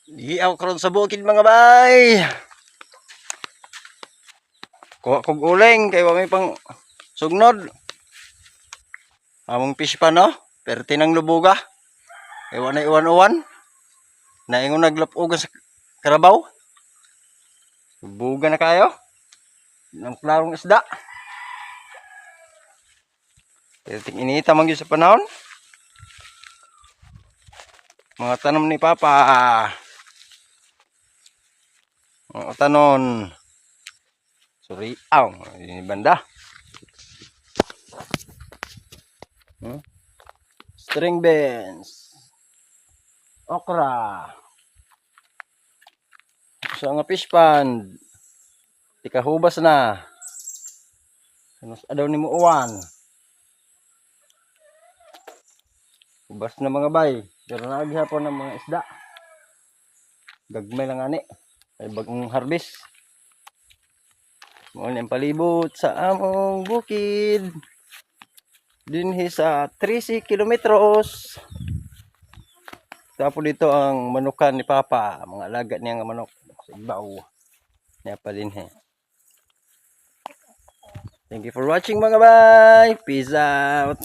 Di ako karon sa bukid mga bay. Kuha kog uling kay wa may pang sugnod. Among fish pa no. Perti ng lubuga. Kay wa na iwan-uwan. Naingon naglapog sa karabaw. Lubuga na kayo. Nang klarong isda. Perting inita man gyud sa panahon. Mga tanom ni Papa. Mga tanon. Sorry, ini banda. String beans. Okra. Sa nga fish pond. Tikahubas na. Kanos adaw nimo uwan. Hubas na mga bay. Pero naagihapon ng mga isda. Gagmay lang ani. Ay bagong harvest. Mo ang palibot sa among bukid. Dinhi sa 30 kilometros. Tapos dito ang manukan ni Papa, mga alaga niya nga manok sa ibaw. Niya pa din he. Thank you for watching mga bay. Peace out.